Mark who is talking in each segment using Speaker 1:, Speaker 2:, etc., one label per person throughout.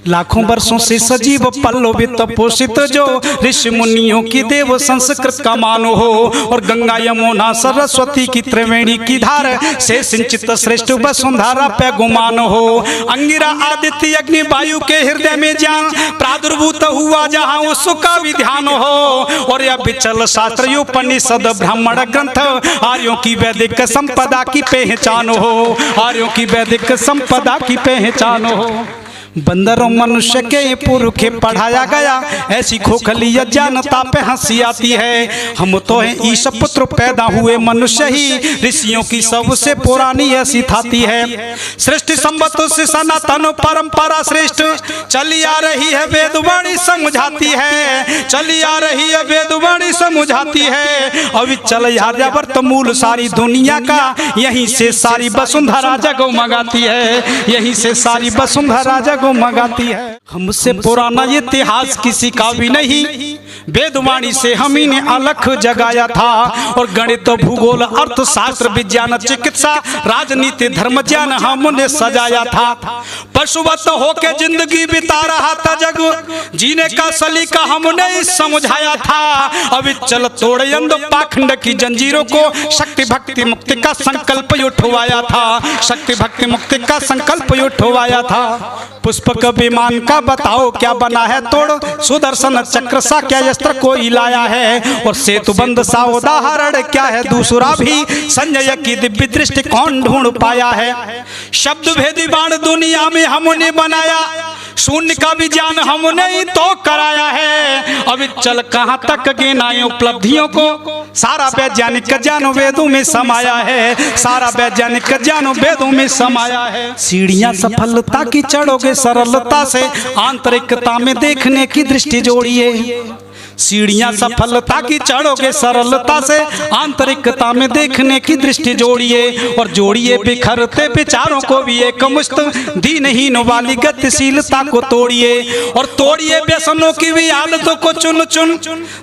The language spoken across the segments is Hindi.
Speaker 1: लाखों वर्षों से सजीव पल्लवित पोषित जो ऋषि मुनियों की देव संस्कृत का मानो हो, और गंगा यमुना सरस्वती की त्रिवेणी की धार से सिंचित श्रेष्ठ वसुंधरा पे गुमान हो। अंगिरा आदित्य अग्नि वायु के हृदय में ज्ञान प्रादुर्भूत हुआ जहाँ उसका विधान हो, और यह विचल शास्त्र उपनिषद ब्राह्मण ग्रंथ आर्यों की वैदिक संपदा की पहचान हो, आर्यों की वैदिक संपदा की पहचान हो। बंदरों मनुष्य के पुरख पढ़ाया गया, ऐसी खोखली जानता पे हंसी आती है। हम तो हैं ईश पुत्र पैदा हुए मनुष्य ही, ऋषियों की सबसे पुरानी ऐसी थाती है। सृष्टि संबत से सनातन परंपरा श्रेष्ठ चली आ रही है, वेदवाणी समझाती है, चली आ रही है वेदवाणी समझाती है। अविचल आर्यावर्त मूल सारी दुनिया का, यहीं से सारी वसुंधरा जगमगाती है, यहीं से सारी वसुंधरा जगमगाती है। हमसे पुराना इतिहास किसी का भी नहीं, वेदवाणी से हम ही ने अलख जगाया था। और गणित भूगोल अर्थशास्त्र विज्ञान चिकित्सा राजनीति धर्म ज्ञान हमने सजाया था। पशुवत होके जिंदगी बिता रहा था जग, जीने का सलीका हमने समझाया था। अविचल तोड़े अंध पाखंड की जंजीरों को शक्ति भक्ति मुक्ति का संकल्प उठवाया था, शक्ति भक्ति मुक्ति का संकल्प उठवाया था। पुष्पक विमान का बताओ क्या बना है तोड़, सुदर्शन चक्र सा क्या अस्त्र कोई लाया है, और सेतुबंध सा उदाहरण क्या है दूसरा भी, संजय की दिव्य दृष्टि कौन ढूंढ पाया है। शब्द भेदी बाण दुनिया में हमने बनाया, शून्य का भी ज्ञान हमने ही तो कराया है। अभी चल कहाँ तक गिनाए उपलब्धियों को, सारा वैज्ञानिक ज्ञान वेदों में समाया है, सारा वैज्ञानिक ज्ञान वेदों में समाया है। सीढ़ियां सफलता की चढ़ोगे सरलता से, आंतरिकता में देखने की दृष्टि जोड़िए। सीढ़ियां सफलता की चढ़ोगे सरलता से, आंतरिकता में देखने की दृष्टि जोड़िए। और जोड़िए बिखरते विचारों को भी एक मुश्त दीनहीन वाली गतिशीलता को तोड़िए। और तोड़िए व्यसनों की भी आदतों को चुन चुन,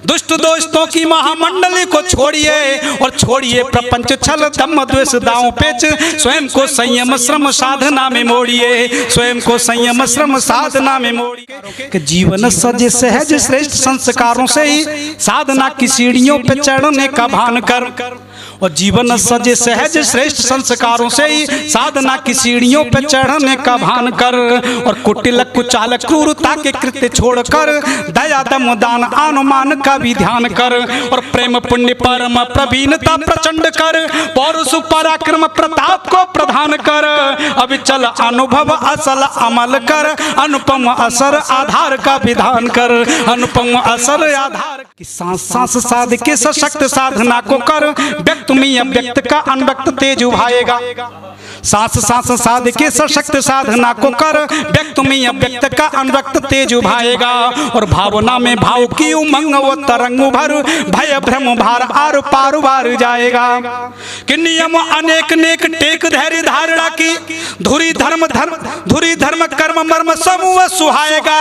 Speaker 1: दुष्ट दोस्तों की महामंडली को छोड़िए। और छोड़िए प्रपंच छल दम द्वेष दांव पेच, स्वयं को संयम श्रम साधना में मोड़िए, स्वयं को संयम श्रम साधना में मोड़िए। जीवन सजे सहज श्रेष्ठ संस्कारों से ही साधना की सीढ़ियों पे चढ़ने का भान कर, और जीवन सजे सहज श्रेष्ठ संस्कारों से ही साधना की सीढ़ियों पे चढ़ने का भान कर। और कुटिल कुचाल क्रूरता के कृत्य छोड़कर दया दम दान अनुमान का भी ध्यान कर। और प्रेम पुण्य परम प्रवीणता प्रचंड कर, पौरुष पराक्रम प्रताप को प्रधान कर। अभी चल अनुभव असल अमल कर, अनुपम असर आधार का विधान कर, अनुपम असर आधार की सांस सांस साध के सशक्त साधना को कर। व्यक्त में अव्यक्त का अनव्यक्त तेज उभाएगा, सांस सांस साध के सशक्त साधना को कर। व्यक्त में अव्यक्त का अनव्यक्त तेज उभाएगा। और भावना में भाव की उमंग वो तरंग भर, भय भ्रम भार आर पार वार जाएगा। कि नियम अनेक नेक टेक धैर्य धारणा की, धुरी धर्म कर्म मर्म समूह सुहाएगा।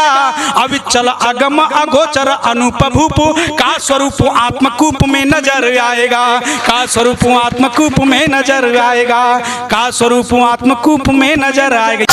Speaker 1: अविचल अगम अगोचर अनुपभूप का स्वरूप आत्मकूप में नजर आएगा, का स्वरूप आत्मकूप में नजर आएगा, का स्वरूप आत्मकूप में नजर आएगा।